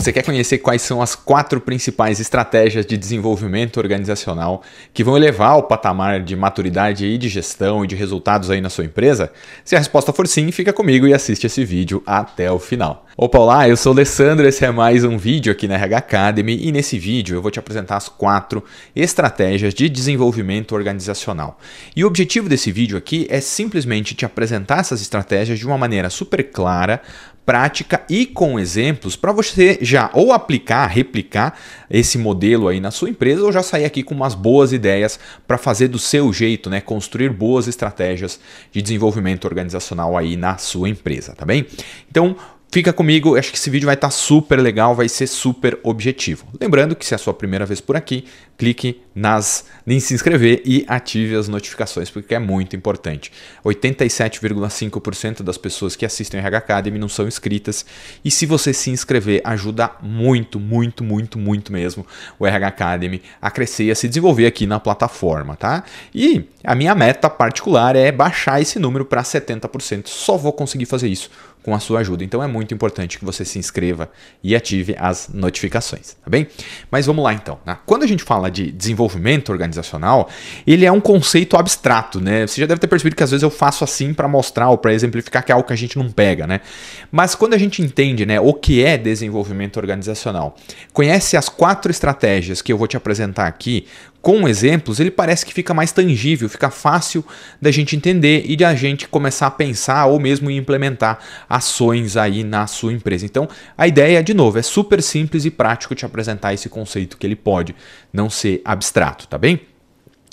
Você quer conhecer quais são as 4 principais estratégias de desenvolvimento organizacional que vão elevar o patamar de maturidade e de gestão e de resultados aí na sua empresa? Se a resposta for sim, fica comigo e assiste esse vídeo até o final. Opa, olá, eu sou o Alessandro, esse é mais um vídeo aqui na RH Academy e nesse vídeo eu vou te apresentar as 4 estratégias de desenvolvimento organizacional. E o objetivo desse vídeo aqui é simplesmente te apresentar essas estratégias de uma maneira super clara, prática e com exemplos para você já ou aplicar, replicar esse modelo aí na sua empresa ou já sair aqui com umas boas ideias para fazer do seu jeito, né? Construir boas estratégias de desenvolvimento organizacional aí na sua empresa, tá bem? Então, fica comigo, acho que esse vídeo vai estar super legal, vai ser super objetivo. Lembrando que se é a sua primeira vez por aqui, clique em se inscrever e ative as notificações, porque é muito importante. 87,5% das pessoas que assistem o RH Academy não são inscritas, e se você se inscrever, ajuda muito, muito, muito, muito mesmo o RH Academy a crescer e a se desenvolver aqui na plataforma, tá? E a minha meta particular é baixar esse número para 70%. Só vou conseguir fazer isso com a sua ajuda. Então é muito importante que você se inscreva e ative as notificações, tá bem? Mas vamos lá então, né? Quando a gente fala de desenvolvimento organizacional, ele é um conceito abstrato, né? Você já deve ter percebido que às vezes eu faço assim para mostrar ou para exemplificar que é algo que a gente não pega, né? Mas quando a gente entende, né, o que é desenvolvimento organizacional, conhece as 4 estratégias que eu vou te apresentar aqui, com exemplos, ele parece que fica mais tangível, fica fácil da gente entender e de a gente começar a pensar ou mesmo implementar ações aí na sua empresa. Então, a ideia, de novo, é super simples e prático te apresentar esse conceito que ele pode não ser abstrato, tá bem?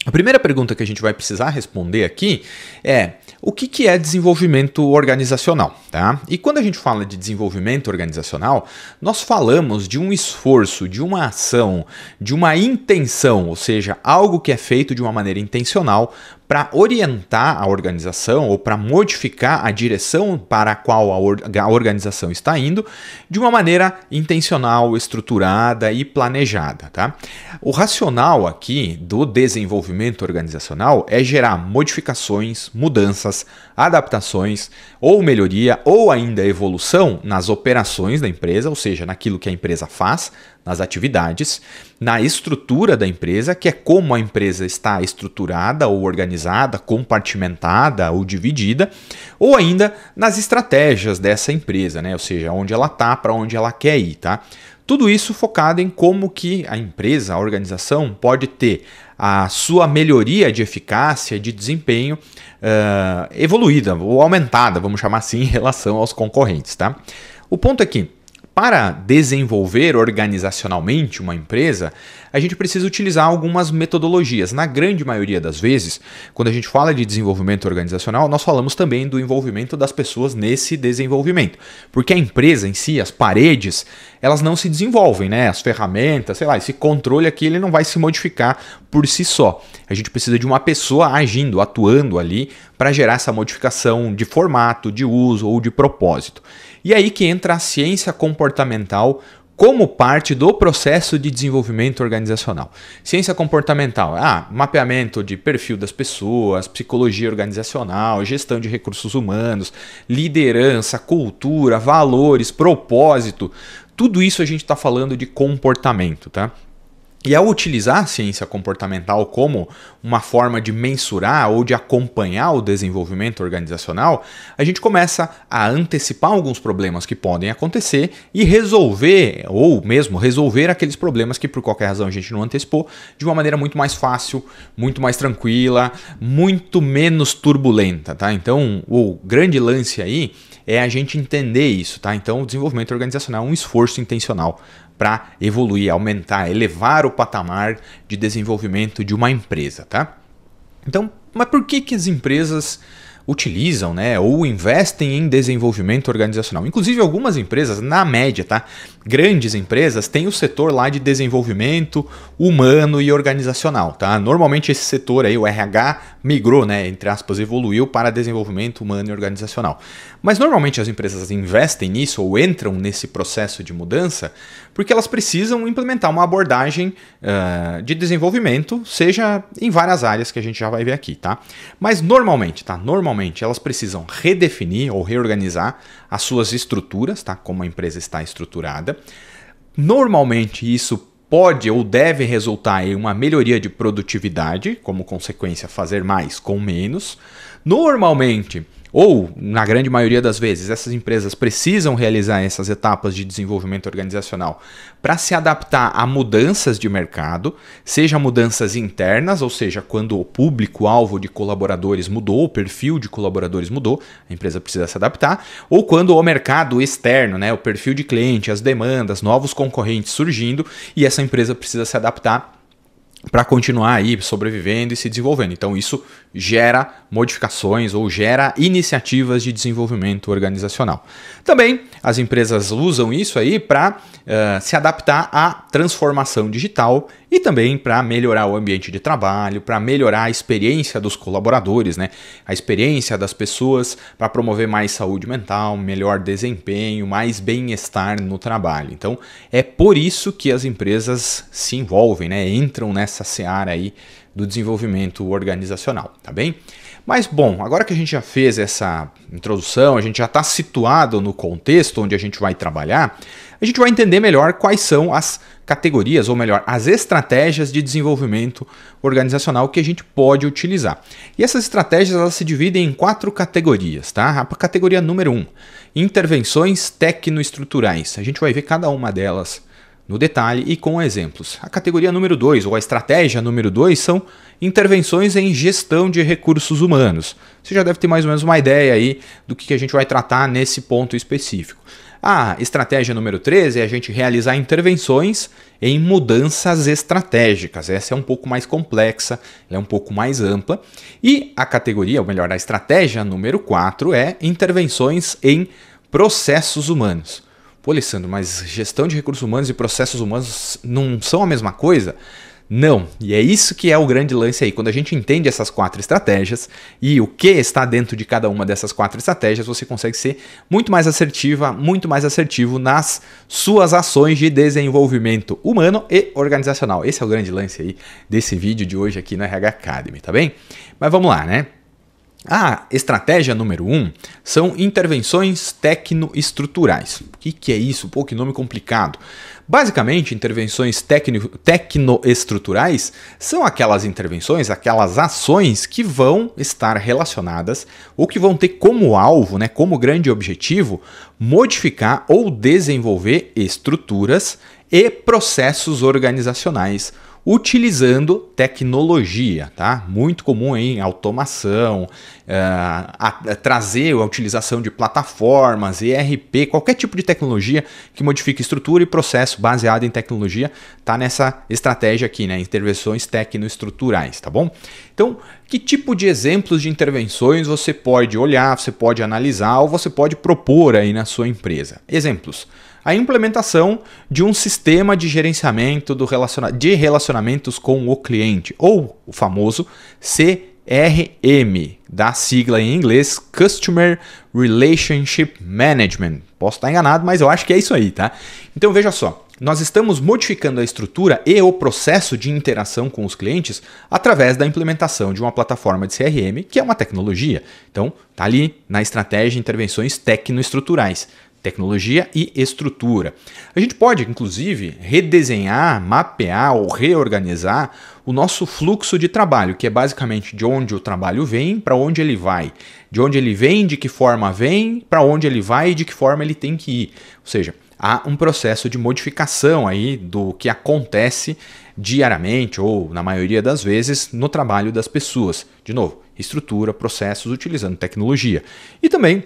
A primeira pergunta que a gente vai precisar responder aqui é: o que é desenvolvimento organizacional? Tá? E quando a gente fala de desenvolvimento organizacional, nós falamos de um esforço, de uma ação, de uma intenção, ou seja, algo que é feito de uma maneira intencional para orientar a organização ou para modificar a direção para a qual a organização está indo de uma maneira intencional, estruturada e planejada. Tá? O racional aqui do desenvolvimento organizacional é gerar modificações, mudanças, adaptações ou melhoria ou ainda evolução nas operações da empresa, ou seja, naquilo que a empresa faz, nas atividades, na estrutura da empresa, que é como a empresa está estruturada ou organizada, compartimentada ou dividida, ou ainda nas estratégias dessa empresa, né? Ou seja, onde ela está, para onde ela quer ir, tá? Tudo isso focado em como que a empresa, a organização, pode ter a sua melhoria de eficácia, de desempenho evoluída ou aumentada, vamos chamar assim, em relação aos concorrentes, tá? O ponto é que, para desenvolver organizacionalmente uma empresa, a gente precisa utilizar algumas metodologias. Na grande maioria das vezes, quando a gente fala de desenvolvimento organizacional, nós falamos também do envolvimento das pessoas nesse desenvolvimento. Porque a empresa em si, as paredes, elas não se desenvolvem, né? As ferramentas, sei lá, esse controle aqui ele não vai se modificar por si só. A gente precisa de uma pessoa agindo, atuando ali para gerar essa modificação de formato, de uso ou de propósito. E aí que entra a ciência comportamental como parte do processo de desenvolvimento organizacional. Ciência comportamental, mapeamento de perfil das pessoas, psicologia organizacional, gestão de recursos humanos, liderança, cultura, valores, propósito. Tudo isso a gente está falando de comportamento, tá? E ao utilizar a ciência comportamental como uma forma de mensurar ou de acompanhar o desenvolvimento organizacional, a gente começa a antecipar alguns problemas que podem acontecer e resolver, ou mesmo resolver aqueles problemas que por qualquer razão a gente não antecipou, de uma maneira muito mais fácil, muito mais tranquila, muito menos turbulenta, tá? Então, o grande lance aí é a gente entender isso, tá? Então, o desenvolvimento organizacional é um esforço intencional para evoluir, aumentar, elevar o patamar de desenvolvimento de uma empresa, tá? Então, mas por que as empresas utilizam, né, ou investem em desenvolvimento organizacional? Inclusive algumas empresas, na média, tá? Grandes empresas têm o setor lá de desenvolvimento humano e organizacional, tá? Normalmente esse setor aí, o RH, migrou, né, entre aspas, evoluiu para desenvolvimento humano e organizacional. Mas normalmente as empresas investem nisso ou entram nesse processo de mudança porque elas precisam implementar uma abordagem de desenvolvimento, seja em várias áreas que a gente já vai ver aqui, tá? Mas normalmente, tá? Normalmente elas precisam redefinir ou reorganizar as suas estruturas, tá? Como a empresa está estruturada, Normalmente isso pode ou deve resultar em uma melhoria de produtividade, como consequência fazer mais com menos. Normalmente, ou na grande maioria das vezes, essas empresas precisam realizar essas etapas de desenvolvimento organizacional para se adaptar a mudanças de mercado, seja mudanças internas, ou seja, quando o público-alvo de colaboradores mudou, o perfil de colaboradores mudou, a empresa precisa se adaptar, ou quando o mercado externo, né, o perfil de cliente, as demandas, novos concorrentes surgindo e essa empresa precisa se adaptar para continuar aí sobrevivendo e se desenvolvendo. Então isso gera modificações ou gera iniciativas de desenvolvimento organizacional. Também as empresas usam isso aí para se adaptar à transformação digital e também para melhorar o ambiente de trabalho, para melhorar a experiência dos colaboradores, né? A experiência das pessoas, para promover mais saúde mental, melhor desempenho, mais bem-estar no trabalho. Então é por isso que as empresas se envolvem, né? Entram nessa seara aí do desenvolvimento organizacional, tá bem? Mas bom, agora que a gente já fez essa introdução, a gente já está situado no contexto onde a gente vai trabalhar, a gente vai entender melhor quais são as categorias, ou melhor, as estratégias de desenvolvimento organizacional que a gente pode utilizar. E essas estratégias elas se dividem em 4 categorias, tá? A categoria número 1, intervenções tecnoestruturais. A gente vai ver cada uma delas no detalhe e com exemplos. A categoria número 2, ou a estratégia número 2, são intervenções em gestão de recursos humanos. Você já deve ter mais ou menos uma ideia aí do que a gente vai tratar nesse ponto específico. A estratégia número 3 é a gente realizar intervenções em mudanças estratégicas. Essa é um pouco mais complexa, ela é um pouco mais ampla. E a categoria, ou melhor, a estratégia número 4 é intervenções em processos humanos. Pô, Alessandro, mas gestão de recursos humanos e processos humanos não são a mesma coisa? Não, e é isso que é o grande lance aí. Quando a gente entende essas 4 estratégias e o que está dentro de cada uma dessas 4 estratégias, você consegue ser muito mais assertiva, muito mais assertivo nas suas ações de desenvolvimento humano e organizacional. Esse é o grande lance aí desse vídeo de hoje aqui no RH Academy, tá bem? Mas vamos lá, né? A estratégia número 1 são intervenções tecnoestruturais. O que é isso? Pô, que nome complicado. Basicamente, intervenções tecnoestruturais são aquelas intervenções, aquelas ações que vão estar relacionadas ou que vão ter como alvo, né, como grande objetivo, modificar ou desenvolver estruturas e processos organizacionais utilizando tecnologia, tá? Muito comum em automação, trazer a utilização de plataformas, ERP, qualquer tipo de tecnologia que modifique estrutura e processo baseado em tecnologia, tá nessa estratégia aqui, né? Intervenções tecnoestruturais, tá bom? Então, que tipo de exemplos de intervenções você pode olhar, você pode analisar ou você pode propor aí na sua empresa? Exemplos. A implementação de um sistema de gerenciamento de relacionamentos com o cliente, ou o famoso CRM, da sigla em inglês Customer Relationship Management. Posso estar enganado, mas eu acho que é isso aí, tá? Então veja só, nós estamos modificando a estrutura e o processo de interação com os clientes através da implementação de uma plataforma de CRM, que é uma tecnologia. Então, tá ali na estratégia intervenções tecnoestruturais. Tecnologia e estrutura. A gente pode, inclusive, redesenhar, mapear ou reorganizar o nosso fluxo de trabalho, que é basicamente de onde o trabalho vem, para onde ele vai. De onde ele vem, de que forma vem, para onde ele vai e de que forma ele tem que ir. Ou seja, há um processo de modificação aí do que acontece diariamente ou, na maioria das vezes, no trabalho das pessoas. De novo, estrutura, processos utilizando tecnologia. E também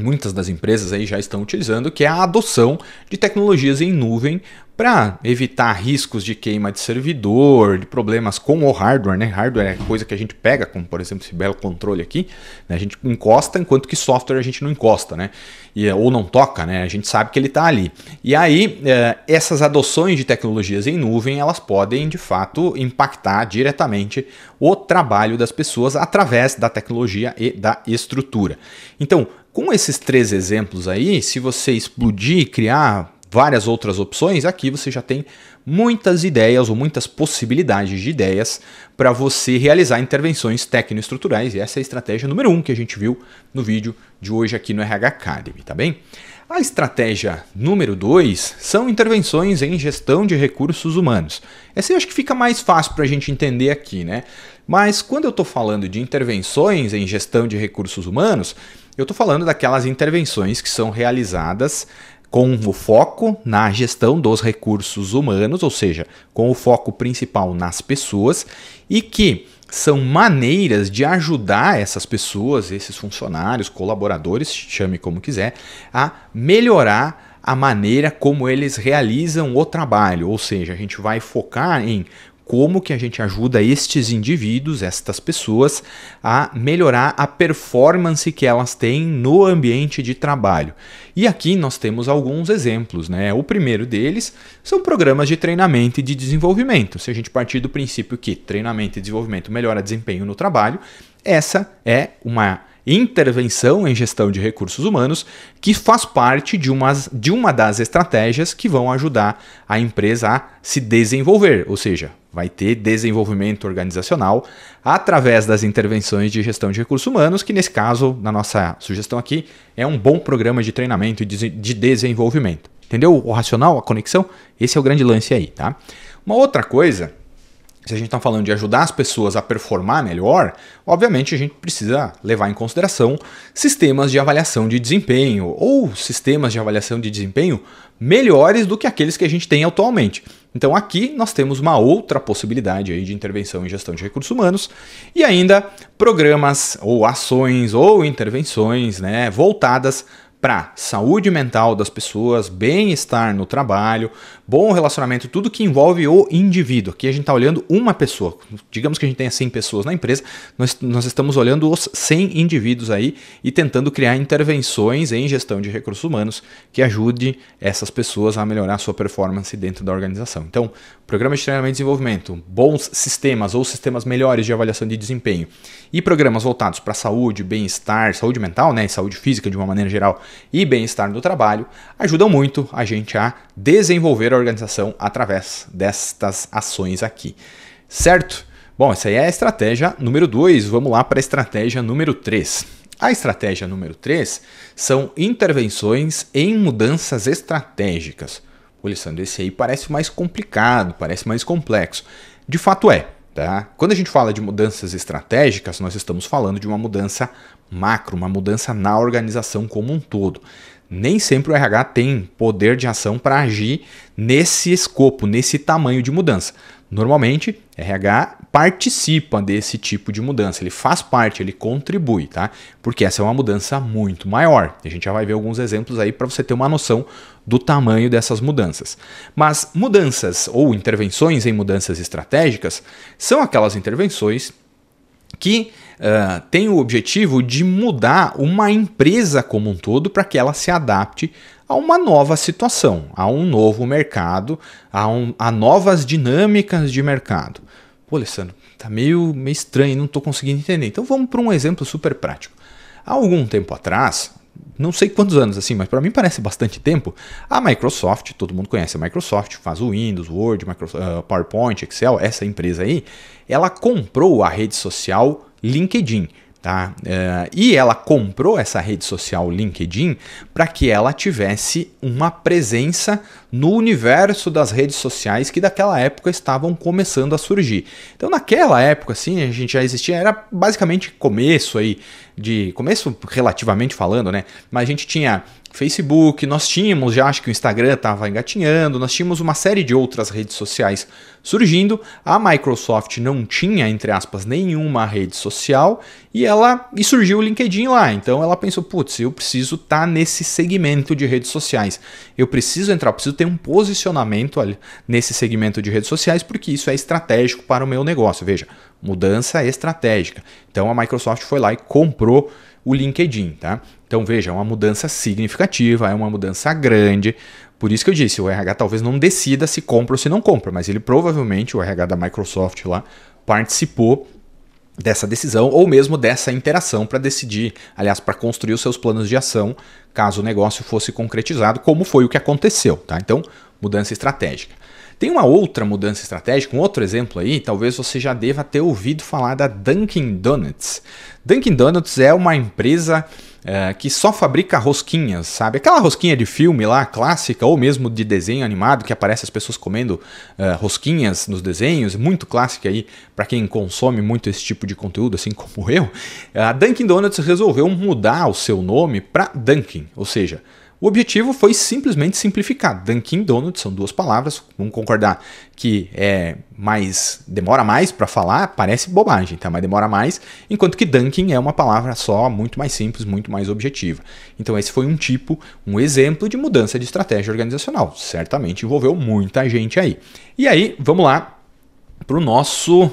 muitas das empresas aí já estão utilizando, que é a adoção de tecnologias em nuvem para evitar riscos de queima de servidor, de problemas com o hardware, né? Hardware é coisa que a gente pega, como por exemplo esse belo controle aqui, né? A gente encosta, enquanto que software a gente não encosta, né? Ou não toca, né? A gente sabe que ele está ali. E aí, essas adoções de tecnologias em nuvem, elas podem de fato impactar diretamente o trabalho das pessoas através da tecnologia e da estrutura. Então, com esses 3 exemplos aí, se você explodir e criar várias outras opções, aqui você já tem muitas ideias ou muitas possibilidades de ideias para você realizar intervenções tecnoestruturais. E essa é a estratégia número 1 que a gente viu no vídeo de hoje aqui no RH Academy, tá bem? A estratégia número 2 são intervenções em gestão de recursos humanos. Essa eu acho que fica mais fácil para a gente entender aqui, né? Mas quando eu estou falando de intervenções em gestão de recursos humanos, eu estou falando daquelas intervenções que são realizadas com o foco na gestão dos recursos humanos, ou seja, com o foco principal nas pessoas, e que são maneiras de ajudar essas pessoas, esses funcionários, colaboradores, chame como quiser, a melhorar a maneira como eles realizam o trabalho. Ou seja, a gente vai focar em como que a gente ajuda estes indivíduos, estas pessoas, a melhorar a performance que elas têm no ambiente de trabalho. E aqui nós temos alguns exemplos, né? O primeiro deles são programas de treinamento e de desenvolvimento. Se a gente partir do princípio que treinamento e desenvolvimento melhora desempenho no trabalho, essa é uma intervenção em gestão de recursos humanos que faz parte de uma das estratégias que vão ajudar a empresa a se desenvolver, ou seja, vai ter desenvolvimento organizacional através das intervenções de gestão de recursos humanos, que nesse caso, na nossa sugestão aqui, é um bom programa de treinamento e de desenvolvimento. Entendeu o racional, a conexão? Esse é o grande lance aí, tá? Uma outra coisa, se a gente está falando de ajudar as pessoas a performar melhor, obviamente a gente precisa levar em consideração sistemas de avaliação de desempenho ou sistemas de avaliação de desempenho melhores do que aqueles que a gente tem atualmente. Então aqui nós temos uma outra possibilidade aí de intervenção em gestão de recursos humanos e ainda programas ou ações ou intervenções, né, voltadas para saúde mental das pessoas, bem-estar no trabalho, bom relacionamento, tudo que envolve o indivíduo. Aqui a gente está olhando uma pessoa. Digamos que a gente tenha 100 pessoas na empresa, nós estamos olhando os 100 indivíduos aí e tentando criar intervenções em gestão de recursos humanos que ajude essas pessoas a melhorar a sua performance dentro da organização. Então, programas de treinamento e desenvolvimento, bons sistemas ou sistemas melhores de avaliação de desempenho e programas voltados para saúde, bem-estar, saúde mental, né, saúde física de uma maneira geral, e bem-estar no trabalho, ajudam muito a gente a desenvolver a organização através destas ações aqui. Certo? Bom, essa aí é a estratégia número 2. Vamos lá para a estratégia número 3. A estratégia número 3 são intervenções em mudanças estratégicas. Olha, Sandro, esse aí parece mais complicado, parece mais complexo. De fato é. Tá? Quando a gente fala de mudanças estratégicas, nós estamos falando de uma mudança macro, uma mudança na organização como um todo. Nem sempre o RH tem poder de ação para agir nesse escopo, nesse tamanho de mudança. Normalmente, o RH participa desse tipo de mudança, ele faz parte, ele contribui, tá? Porque essa é uma mudança muito maior. A gente já vai ver alguns exemplos aí para você ter uma noção do tamanho dessas mudanças. Mas mudanças ou intervenções em mudanças estratégicas são aquelas intervenções que têm o objetivo de mudar uma empresa como um todo para que ela se adapte a uma nova situação, a um novo mercado, a novas dinâmicas de mercado. Pô, Alessandro, tá meio estranho, não estou conseguindo entender. Então vamos para um exemplo super prático. Há algum tempo atrás, não sei quantos anos assim, mas para mim parece bastante tempo, a Microsoft, todo mundo conhece a Microsoft, faz o Windows, Word, PowerPoint, Excel, essa empresa aí, ela comprou a rede social LinkedIn. Tá? E ela comprou essa rede social LinkedIn para que ela tivesse uma presença no universo das redes sociais que daquela época estavam começando a surgir. Então naquela época assim, a gente já existia, era basicamente começo relativamente falando, né? Mas a gente tinha Facebook, nós tínhamos já, acho que o Instagram estava engatinhando, nós tínhamos uma série de outras redes sociais surgindo. A Microsoft não tinha, entre aspas, nenhuma rede social e surgiu o LinkedIn lá. Então ela pensou, putz, eu preciso estar nesse segmento de redes sociais. Eu preciso ter um posicionamento nesse segmento de redes sociais porque isso é estratégico para o meu negócio. Veja, mudança estratégica. Então a Microsoft foi lá e comprou o LinkedIn, tá? Então veja, é uma mudança significativa, é uma mudança grande. Por isso que eu disse, o RH talvez não decida se compra ou se não compra, mas ele provavelmente, o RH da Microsoft lá, participou dessa decisão ou mesmo dessa interação para decidir, aliás, para construir os seus planos de ação, caso o negócio fosse concretizado, como foi o que aconteceu, tá? Então, mudança estratégica. Tem uma outra mudança estratégica, um outro exemplo aí, talvez você já deva ter ouvido falar da Dunkin' Donuts. Dunkin' Donuts é uma empresa que só fabrica rosquinhas, sabe? Aquela rosquinha de filme lá, clássica, ou mesmo de desenho animado, que aparece as pessoas comendo rosquinhas nos desenhos, muito clássica aí para quem consome muito esse tipo de conteúdo, assim como eu. A Dunkin' Donuts resolveu mudar o seu nome para Dunkin', ou seja, o objetivo foi simplesmente simplificar. Dunkin' Donuts são duas palavras, vamos concordar que demora mais para falar, parece bobagem, tá? Mas demora mais, enquanto que Dunkin' é uma palavra só, muito mais simples, muito mais objetiva. Então esse foi um exemplo de mudança de estratégia organizacional. Certamente envolveu muita gente aí. E aí, vamos lá para o nosso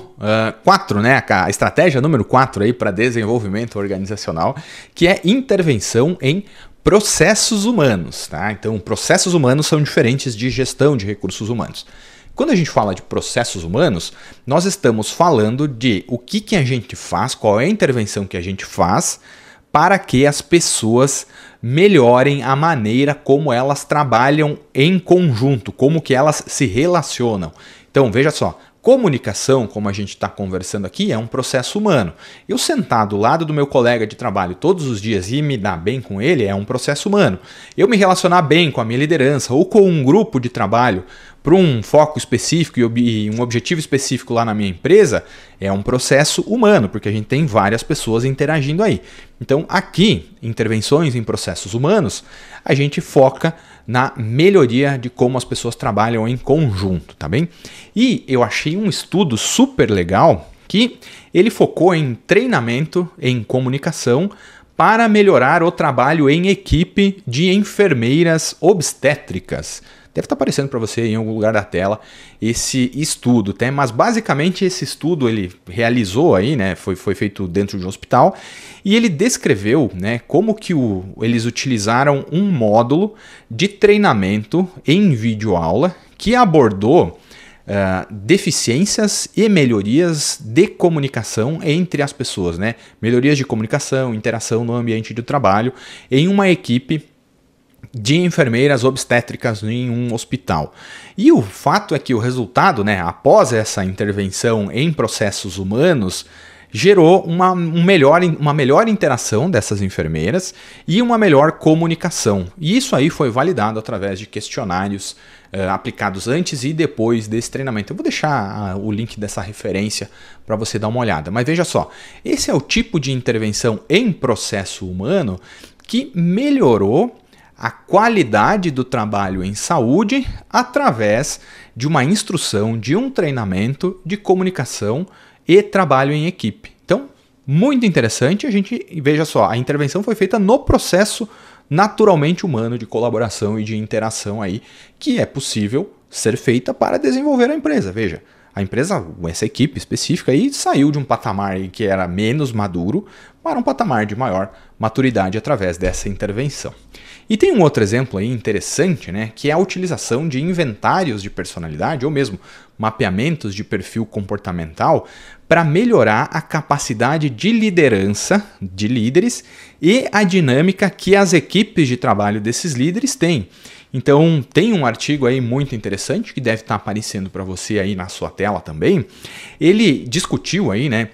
4, né? A estratégia número 4 aí para desenvolvimento organizacional, que é intervenção em processos humanos, tá? Então, processos humanos são diferentes de gestão de recursos humanos. Quando a gente fala de processos humanos, nós estamos falando de o que a gente faz, qual é a intervenção que a gente faz para que as pessoas melhorem a maneira como elas trabalham em conjunto, como que elas se relacionam. Então, veja só, comunicação, como a gente está conversando aqui, é um processo humano. Eu sentar do lado do meu colega de trabalho todos os dias e me dar bem com ele é um processo humano. Eu me relacionar bem com a minha liderança ou com um grupo de trabalho para um foco específico e um objetivo específico lá na minha empresa é um processo humano, porque a gente tem várias pessoas interagindo aí. Então, aqui, intervenções em processos humanos, a gente foca na melhoria de como as pessoas trabalham em conjunto, tá bem? E eu achei um estudo super legal que ele focou em treinamento em comunicação para melhorar o trabalho em equipe de enfermeiras obstétricas. Deve estar aparecendo para você em algum lugar da tela esse estudo, tá? Mas basicamente esse estudo ele realizou aí, né? Foi feito dentro de um hospital e ele descreveu, né, como que eles utilizaram um módulo de treinamento em videoaula que abordou deficiências e melhorias de comunicação entre as pessoas, né? Melhorias de comunicação, interação no ambiente de trabalho em uma equipe de enfermeiras obstétricas em um hospital. E o fato é que o resultado, né, após essa intervenção em processos humanos, gerou uma melhor interação dessas enfermeiras e uma melhor comunicação. E isso aí foi validado através de questionários aplicados antes e depois desse treinamento. Eu vou deixar o link dessa referência para você dar uma olhada. Mas veja só, esse é o tipo de intervenção em processo humano que melhorou a qualidade do trabalho em saúde através de uma instrução, de um treinamento de comunicação e trabalho em equipe. Então, muito interessante, veja só, a intervenção foi feita no processo naturalmente humano de colaboração e de interação aí, que é possível ser feita para desenvolver a empresa. Veja, a empresa, essa equipe específica aí, saiu de um patamar que era menos maduro para um patamar de maior maturidade através dessa intervenção. E tem um outro exemplo aí interessante, né, que é a utilização de inventários de personalidade ou mesmo mapeamentos de perfil comportamental para melhorar a capacidade de liderança de líderes e a dinâmica que as equipes de trabalho desses líderes têm. Então, tem um artigo aí muito interessante que deve estar aparecendo para você aí na sua tela também. Ele discutiu aí, né,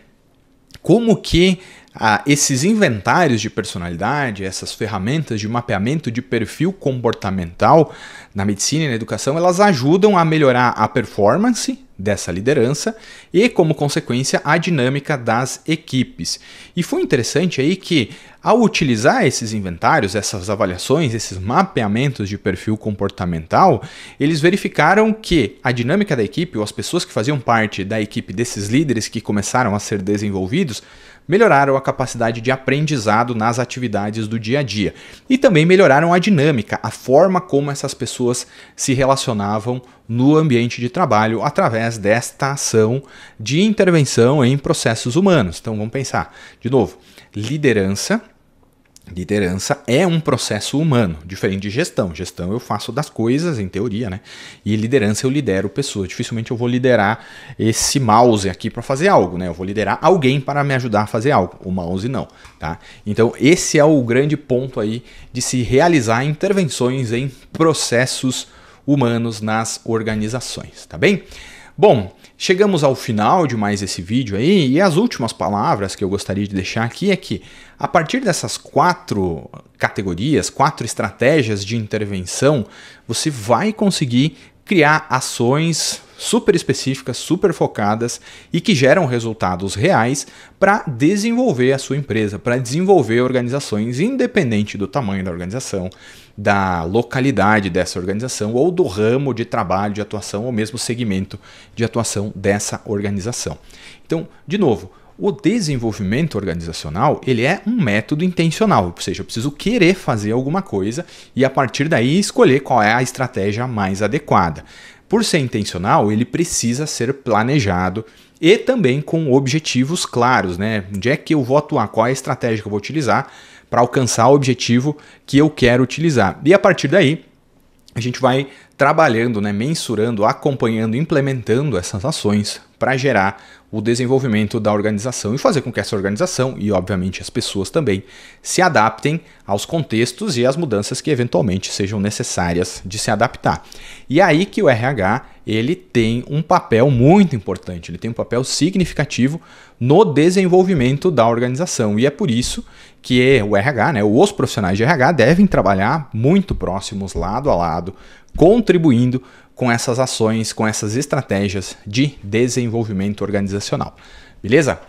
como que esses inventários de personalidade, essas ferramentas de mapeamento de perfil comportamental na medicina e na educação, elas ajudam a melhorar a performance dessa liderança e, como consequência, a dinâmica das equipes. E foi interessante aí que, ao utilizar esses inventários, essas avaliações, esses mapeamentos de perfil comportamental, eles verificaram que a dinâmica da equipe, ou as pessoas que faziam parte da equipe desses líderes que começaram a ser desenvolvidos, melhoraram a capacidade de aprendizado nas atividades do dia a dia. E também melhoraram a dinâmica, a forma como essas pessoas se relacionavam no ambiente de trabalho através desta ação de intervenção em processos humanos. Então vamos pensar, de novo, liderança Liderança é um processo humano, diferente de gestão. Gestão eu faço das coisas, em teoria, né? E liderança eu lidero pessoas. Dificilmente eu vou liderar esse mouse aqui para fazer algo, né? Eu vou liderar alguém para me ajudar a fazer algo. O mouse não, tá? Então esse é o grande ponto aí de se realizar intervenções em processos humanos nas organizações, tá bem? Bom, chegamos ao final de mais esse vídeo aí, e as últimas palavras que eu gostaria de deixar aqui é que, a partir dessas 4 categorias, 4 estratégias de intervenção, você vai conseguir criar ações super específicas, super focadas e que geram resultados reais para desenvolver a sua empresa, para desenvolver organizações, independente do tamanho da organização, da localidade dessa organização ou do ramo de trabalho, de atuação ou mesmo segmento de atuação dessa organização. Então, de novo, o desenvolvimento organizacional ele é um método intencional, ou seja, eu preciso querer fazer alguma coisa e a partir daí escolher qual é a estratégia mais adequada. Por ser intencional, ele precisa ser planejado e também com objetivos claros, né? Onde é que eu vou atuar, qual é a estratégia que eu vou utilizar para alcançar o objetivo que eu quero utilizar. E a partir daí, a gente vai trabalhando, né, mensurando, acompanhando, implementando essas ações para gerar o desenvolvimento da organização e fazer com que essa organização e, obviamente, as pessoas também se adaptem aos contextos e às mudanças que eventualmente sejam necessárias de se adaptar. E é aí que o RH ele tem um papel muito importante, ele tem um papel significativo no desenvolvimento da organização. E é por isso que o RH, né, os profissionais de RH devem trabalhar muito próximos, lado a lado, contribuindo com essas ações, com essas estratégias de desenvolvimento organizacional. Beleza?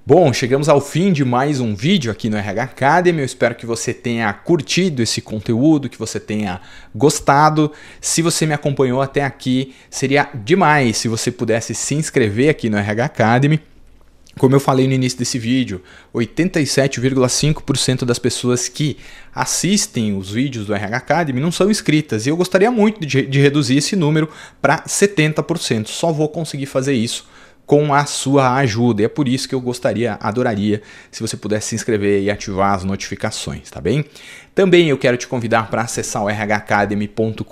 Bom, chegamos ao fim de mais um vídeo aqui no RH Academy. Eu espero que você tenha curtido esse conteúdo, que você tenha gostado. Se você me acompanhou até aqui, seria demais se você pudesse se inscrever aqui no RH Academy. Como eu falei no início desse vídeo, 87,5% das pessoas que assistem os vídeos do RH Academy não são inscritas e eu gostaria muito de reduzir esse número para 70%. Só vou conseguir fazer isso com a sua ajuda. E é por isso que eu adoraria, se você pudesse se inscrever e ativar as notificações, tá bem? Também eu quero te convidar para acessar o rhacademy.com.br,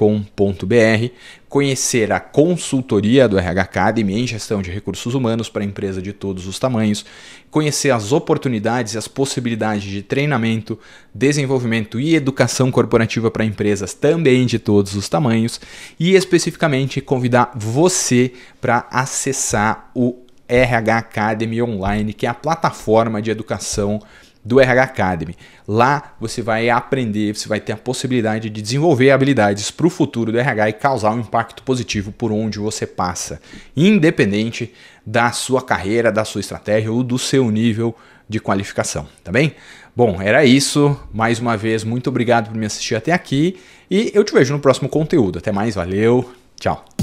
conhecer a consultoria do RH Academy em gestão de recursos humanos para empresa de todos os tamanhos, conhecer as oportunidades e as possibilidades de treinamento, desenvolvimento e educação corporativa para empresas também de todos os tamanhos e especificamente convidar você para acessar o RH Academy Online, que é a plataforma de educação do RH Academy. Lá você vai aprender, você vai ter a possibilidade de desenvolver habilidades para o futuro do RH e causar um impacto positivo por onde você passa, independente da sua carreira, da sua estratégia ou do seu nível de qualificação, tá bem? Bom, era isso. Mais uma vez, muito obrigado por me assistir até aqui e eu te vejo no próximo conteúdo. Até mais, valeu, tchau!